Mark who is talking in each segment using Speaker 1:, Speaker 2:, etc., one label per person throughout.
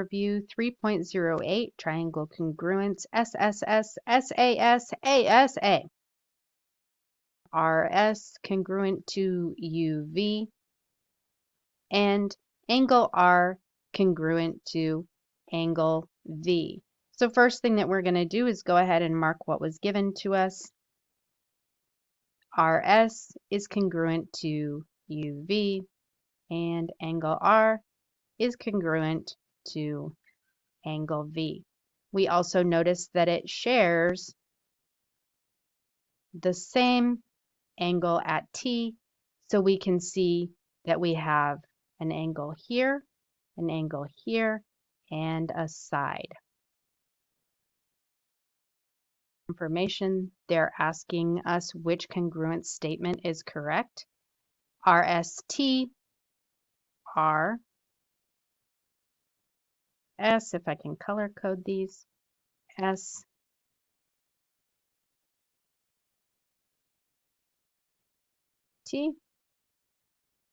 Speaker 1: Review 3.08, Triangle Congruence, SSS, SAS, ASA. RS congruent to UV, and angle R congruent to angle V. So first thing that we're going to do is go ahead and mark what was given to us. RS is congruent to UV, and angle R is congruent to angle V. We also notice that it shares the same angle at T, so we can see that we have an angle here, and a side. Information, they're asking us which congruence statement is correct. RST, R, S, if I can color code these, S, T.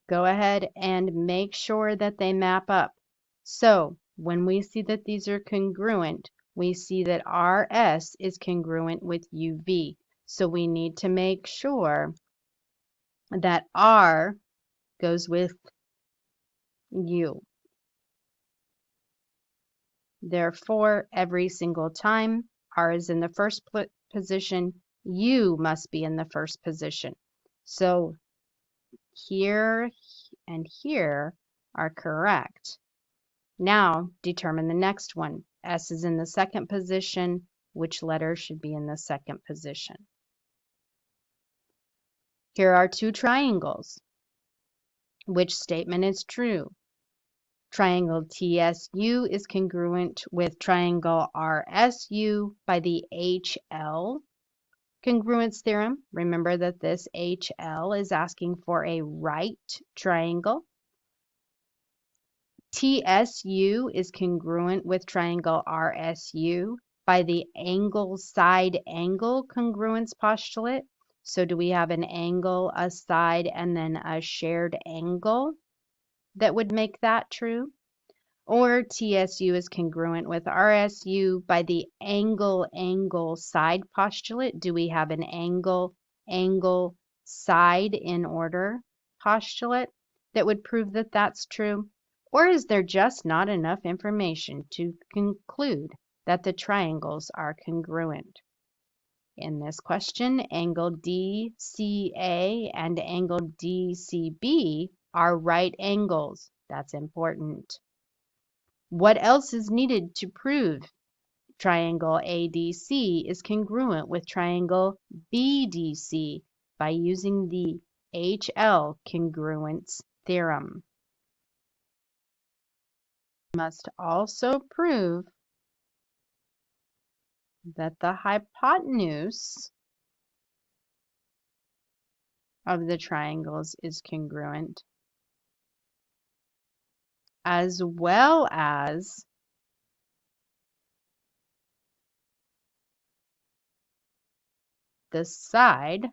Speaker 1: Go ahead and make sure that they map up. So when we see that these are congruent, we see that RS is congruent with UV. So we need to make sure that R goes with U. Therefore, every single time R is in the first position, U must be in the first position. So here and here are correct. Now determine the next one. S is in the second position. Which letter should be in the second position? Here are two triangles. Which statement is true? Triangle TSU is congruent with triangle RSU by the HL congruence theorem. Remember that this HL is asking for a right triangle. TSU is congruent with triangle RSU by the angle side angle congruence postulate. So do we have an angle, a side, and then a shared angle that would make that true? Or TSU is congruent with RSU by the angle side postulate. Do we have an angle side in order postulate that would prove that that's true? Or is there just not enough information to conclude that the triangles are congruent? In this question, angle DCA and angle DCB are right angles. That's important. What else is needed to prove triangle ADC is congruent with triangle BDC by using the HL congruence theorem? Must also prove that the hypotenuse of the triangles is congruent, as well as the side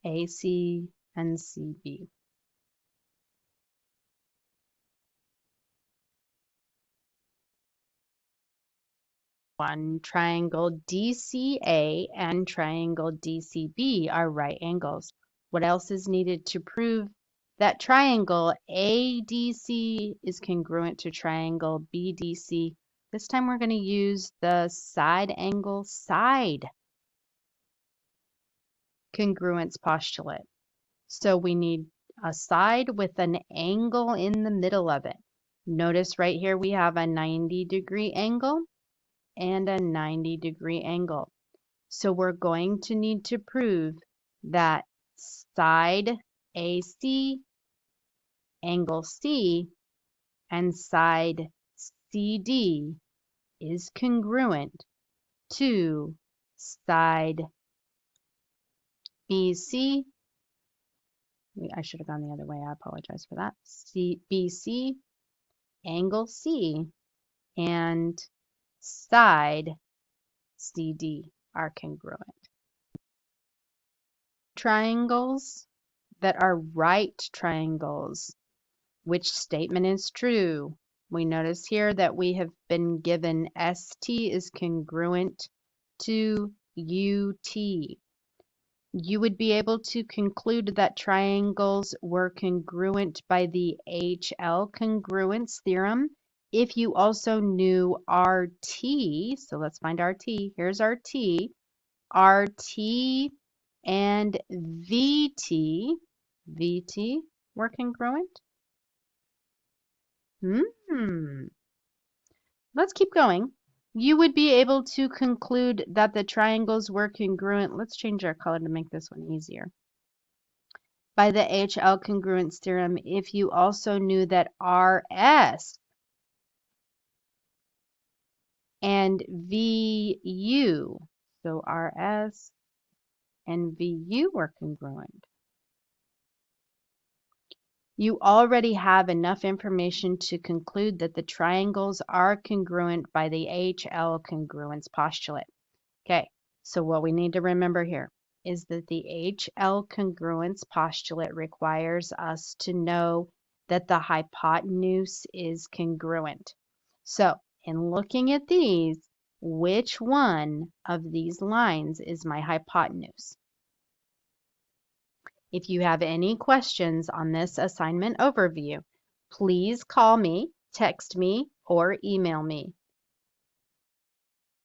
Speaker 1: AC and CB. One, triangle DCA and triangle DCB are right angles. What else is needed to prove that triangle ADC is congruent to triangle BDC? This time we're going to use the side angle side congruence postulate. So we need a side with an angle in the middle of it. Notice right here we have a 90-degree angle and a 90-degree angle. So we're going to need to prove that side AC, angle C, and side CD is congruent to side BC. I should have gone the other way. I apologize for that. BC, angle C, and side CD are congruent. Triangles that are right triangles. Which statement is true? We notice here that we have been given ST is congruent to UT. You would be able to conclude that triangles were congruent by the HL congruence theorem if you also knew RT. So let's find RT. Here's RT. RT and VT were congruent. Let's keep going. You would be able to conclude that the triangles were congruent. Let's change our color to make this one easier. By the HL congruence theorem, if you also knew that RS and VU, so RS and VU were congruent. You already have enough information to conclude that the triangles are congruent by the HL congruence postulate. Okay, so what we need to remember here is that the HL congruence postulate requires us to know that the hypotenuse is congruent. So, in looking at these, which one of these lines is my hypotenuse? If you have any questions on this assignment overview, please call me, text me, or email me.